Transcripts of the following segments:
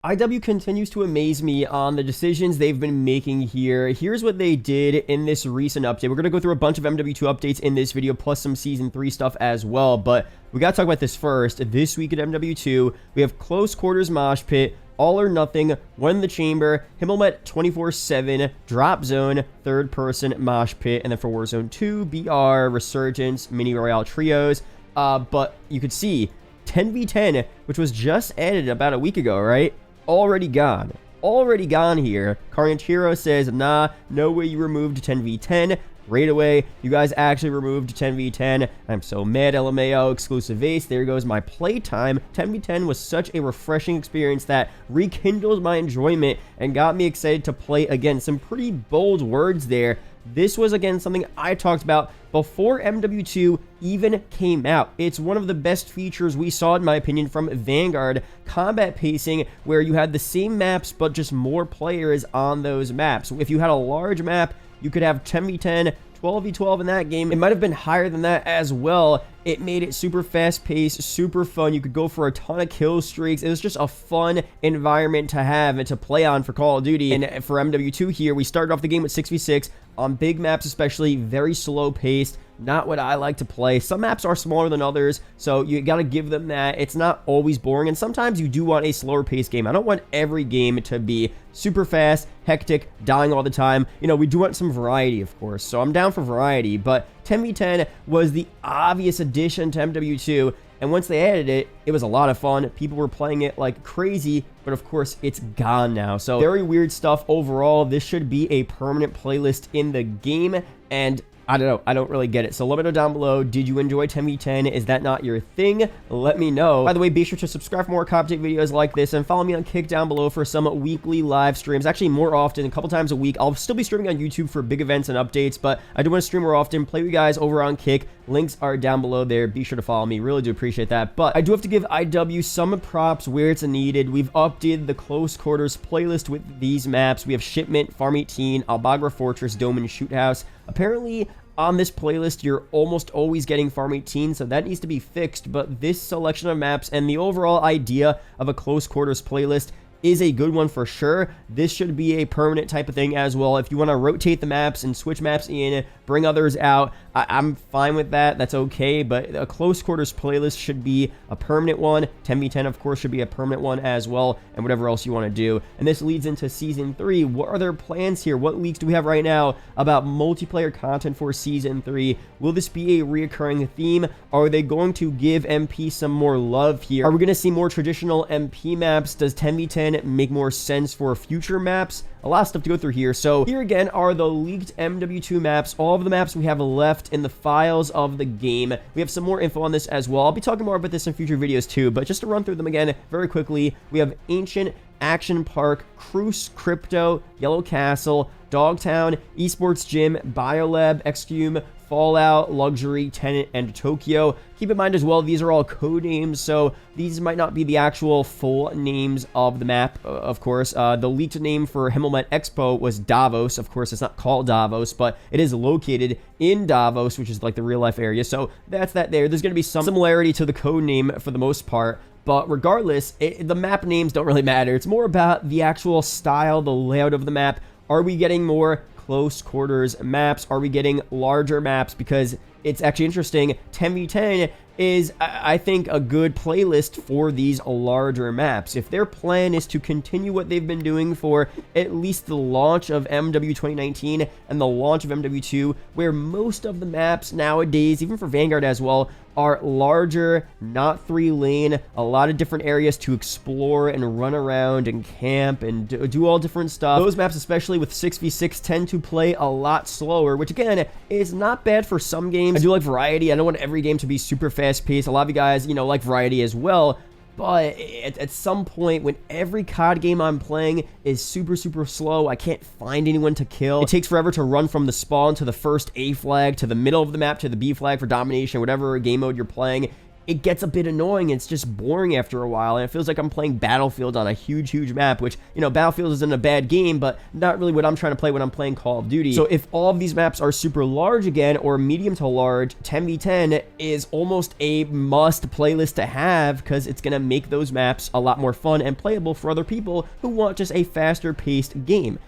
IW continues to amaze me on the decisions they've been making here. Here's what they did in this recent update. We're going to go through a bunch of MW2 updates in this video, plus some Season 3 stuff as well, but we got to talk about this first. This week at MW2, we have Close Quarters Mosh Pit, All or Nothing, One in the Chamber, Himmelmet 24/7, Drop Zone, Third Person Mosh Pit, and then for Warzone 2, BR, Resurgence, Mini Royale Trios. But you could see 10v10, which was just added about a week ago, right? Already gone here. Carniantiro says, nah, no way you removed 10v10 right away. You guys actually removed 10v10. I'm so mad. LMAO exclusive ace. There goes my playtime. 10v10 was such a refreshing experience that rekindled my enjoyment and got me excited to play again. Some pretty bold words there. This was, again, something I talked about before MW2 even came out. It's one of the best features we saw, in my opinion, from Vanguard. Combat pacing, where you had the same maps, but just more players on those maps. If you had a large map, you could have 10v10, 12v12 in that game. It might have been higher than that as well. It made it super fast-paced, super fun. You could go for a ton of kill streaks. It was just a fun environment to have and to play on for Call of Duty. And for MW2 here, we started off the game with 6v6 on big maps, especially very slow-paced. Not what I like to play. Some maps are smaller than others, so you got to give them that. It's not always boring, and sometimes you do want a slower paced game. I don't want every game to be super fast, hectic, dying all the time. You know, we do want some variety, of course, so I'm down for variety, but 10v10 was the obvious addition to MW2, and once they added it, it was a lot of fun. People were playing it like crazy, but of course, it's gone now. So very weird stuff overall. This should be a permanent playlist in the game, and I don't know. I don't really get it. So let me know down below. Did you enjoy 10v10? Is that not your thing? Let me know. By the way, be sure to subscribe for more Cop Update videos like this and follow me on Kick down below for some weekly live streams. Actually, more often, a couple times a week. I'll still be streaming on YouTube for big events and updates, but I do want to stream more often. Play with you guys over on Kick. Links are down below there. Be sure to follow me. Really do appreciate that. But I do have to give IW some props where it's needed. We've updated the Close Quarters playlist with these maps. We have Shipment, Farm 18, Albagra Fortress, Dome, and Shoot House. Apparently, on this playlist, you're almost always getting Farm 18, so that needs to be fixed, but this selection of maps and the overall idea of a Close Quarters playlist is a good one for sure. This should be a permanent type of thing as well. If you want to rotate the maps and switch maps in, bring others out, I'm fine with that. That's okay, but a Close Quarters playlist should be a permanent one. 10v10, of course, should be a permanent one as well, and whatever else you want to do. And this leads into Season 3. What are their plans here? What leaks do we have right now about multiplayer content for Season 3? Will this be a reoccurring theme? Are they going to give MP some more love here? Are we going to see more traditional MP maps? Does 10v10 make more sense for future maps? A lot of stuff to go through here. So here again are the leaked MW2 maps, all of the maps we have left in the files of the game. We have some more info on this as well. I'll be talking more about this in future videos too, but just to run through them again very quickly, we have Ancient, Action Park, Cruise Crypto, Yellow Castle, Dogtown, Esports Gym, Biolab, Excume, Fallout, Luxury, Tenant, and Tokyo. Keep in mind as well, these are all code names, so these might not be the actual full names of the map, of course. The leaked name for Himmelmet Expo was Davos. Of course, it's not called Davos, but it is located in Davos, which is like the real-life area, so that's that there. There's going to be some similarity to the code name for the most part, but regardless, the map names don't really matter. It's more about the actual style, the layout of the map. Are we getting more Close Quarters maps? Are we getting larger maps? Because it's actually interesting. 10v10 is, I think, a good playlist for these larger maps. If their plan is to continue what they've been doing for at least the launch of MW 2019 and the launch of MW2, where most of the maps nowadays, even for Vanguard as well, are larger, not 3-lane, a lot of different areas to explore and run around and camp and do all different stuff. Those maps, especially with 6v6, tend to play a lot slower, which again is not bad for some games. I do like variety. I don't want every game to be super fast-paced. A lot of you guys, you know, like variety as well. But at some point, when every COD game I'm playing is super slow, I can't find anyone to kill. It takes forever to run from the spawn to the first A flag, to the middle of the map, to the B flag for domination, whatever game mode you're playing. it gets a bit annoying. It's just boring after a while, and it feels like I'm playing Battlefield on a huge map, which, you know, Battlefield isn't a bad game, but not really what I'm trying to play when I'm playing Call of Duty. So if all of these maps are super large again, or medium to large, 10v10 is almost a must playlist to have, because it's going to make those maps a lot more fun and playable for other people who want just a faster paced game.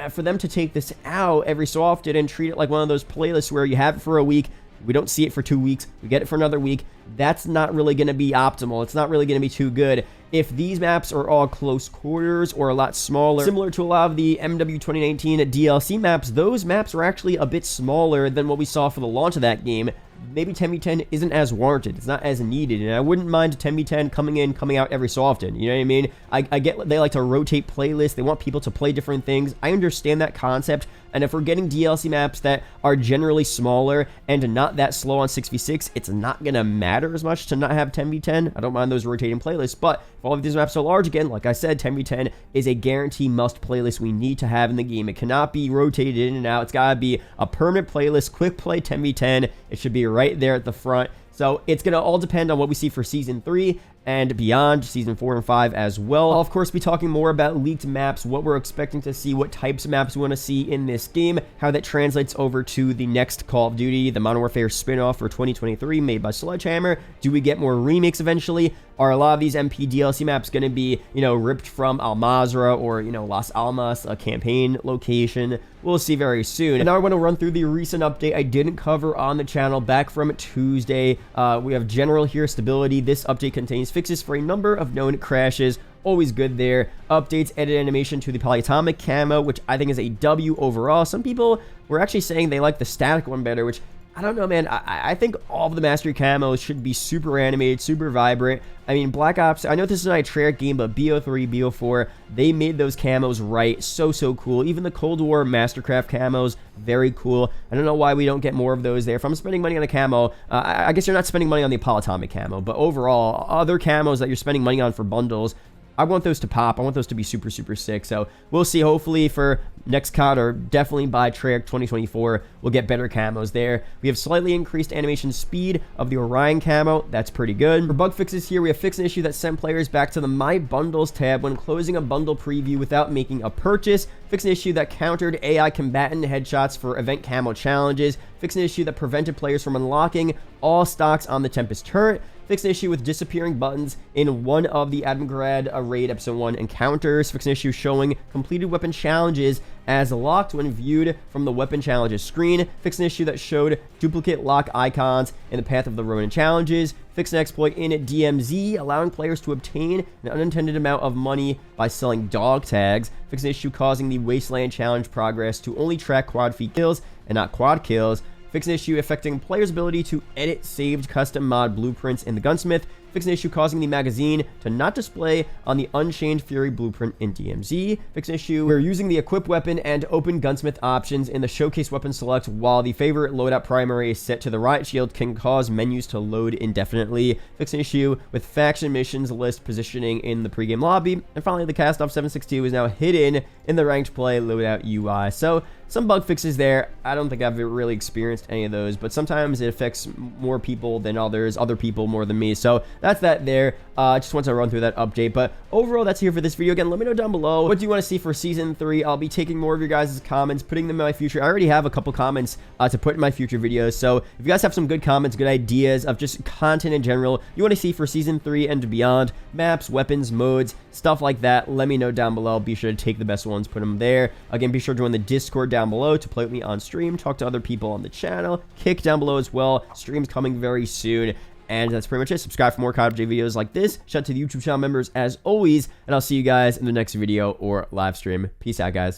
For them to take this out every so often and treat it like one of those playlists where you have it for a week, we don't see it for 2 weeks, we get it for another week, that's not really going to be optimal. It's not really going to be too good. If these maps are all close quarters or a lot smaller, similar to a lot of the MW 2019 DLC maps, those maps are actually a bit smaller than what we saw for the launch of that game. Maybe 10v10 isn't as warranted. It's not as needed, and I wouldn't mind 10v10 coming out every so often. You know what I mean? I get they like to rotate playlists. They want people to play different things. I understand that concept, and if we're getting DLC maps that are generally smaller and not that slow on 6v6, it's not going to matter as much to not have 10v10. I don't mind those rotating playlists, but if all of these maps are large again, like I said, 10v10 is a guarantee must playlist we need to have in the game. It cannot be rotated in and out. It's got to be a permanent playlist, quick play 10v10. It should be right there at the front. So it's going to all depend on what we see for Season 3 and beyond, Season 4 and 5 as well. I'll, of course, be talking more about leaked maps, what we're expecting to see, what types of maps we want to see in this game, how that translates over to the next Call of Duty, the Modern Warfare spin-off for 2023 made by Sledgehammer. Do we get more remakes eventually? Are a lot of these MP DLC maps going to be, you know, ripped from Al Mazrah or, you know, Las Almas, a campaign location? We'll see very soon. And now I want to run through the recent update I didn't cover on the channel back from Tuesday. We have general here stability. This update contains fixes for a number of known crashes. Always good there. Updates, edit animation to the polyatomic camo, which I think is a W overall. Some people were actually saying they like the static one better, which I don't know, man. I think all of the Mastery camos should be super animated, super vibrant. I mean, Black Ops, I know this is not a Treyarch game, but BO3, BO4, they made those camos right. So cool. Even the Cold War Mastercraft camos, very cool. I don't know why we don't get more of those there. If I'm spending money on a camo, I guess you're not spending money on the polyatomic camo, but overall, other camos that you're spending money on for bundles, I want those to pop. I want those to be super sick. So we'll see. Hopefully for next COD, or definitely by Treyarch 2024, we'll get better camos there. We have slightly increased animation speed of the Orion camo. That's pretty good. For bug fixes here, we have fixed an issue that sent players back to the My Bundles tab when closing a bundle preview without making a purchase. Fixed an issue that countered AI combatant headshots for event camo challenges. Fixed an issue that prevented players from unlocking all stocks on the Tempest turret. Fixed an issue with disappearing buttons in one of the Admirgrad Raid Episode 1 encounters. Fixed an issue showing completed weapon challenges as locked when viewed from the weapon challenges screen. Fixed an issue that showed duplicate lock icons in the path of the Ronin challenges. Fixed an exploit in DMZ, allowing players to obtain an unintended amount of money by selling dog tags. Fixed an issue causing the Wasteland challenge progress to only track quad feed kills and not quad kills. Fix an issue affecting players' ability to edit saved custom mod blueprints in the Gunsmith. Fix an issue causing the magazine to not display on the Unchained Fury blueprint in DMZ. Fix an issue where using the equip weapon and open gunsmith options in the showcase weapon select while the favorite loadout primary is set to the riot shield can cause menus to load indefinitely. Fix an issue with faction missions list positioning in the pregame lobby. And finally, the Cast-Off 762 is now hidden in the ranked play loadout UI. So some bug fixes there. I don't think I've really experienced any of those, but sometimes it affects more people than others, other people more than me. So that's that there. Just want to run through that update, but overall, that's here for this video. Again, let me know down below, what do you want to see for Season 3? I'll be taking more of your guys' comments, putting them in my future. I already have a couple comments to put in my future videos, so if you guys have some good comments, good ideas of just content in general you want to see for Season 3 and beyond, maps, weapons, modes, stuff like that, let me know down below. Be sure to take the best ones, put them there. Again, be sure to join the Discord down below to play with me on stream, talk to other people on the channel, kick down below as well. Streams coming very soon. And that's pretty much it. Subscribe for more COD update videos like this. Shout out to the YouTube channel members as always. And I'll see you guys in the next video or live stream. Peace out, guys.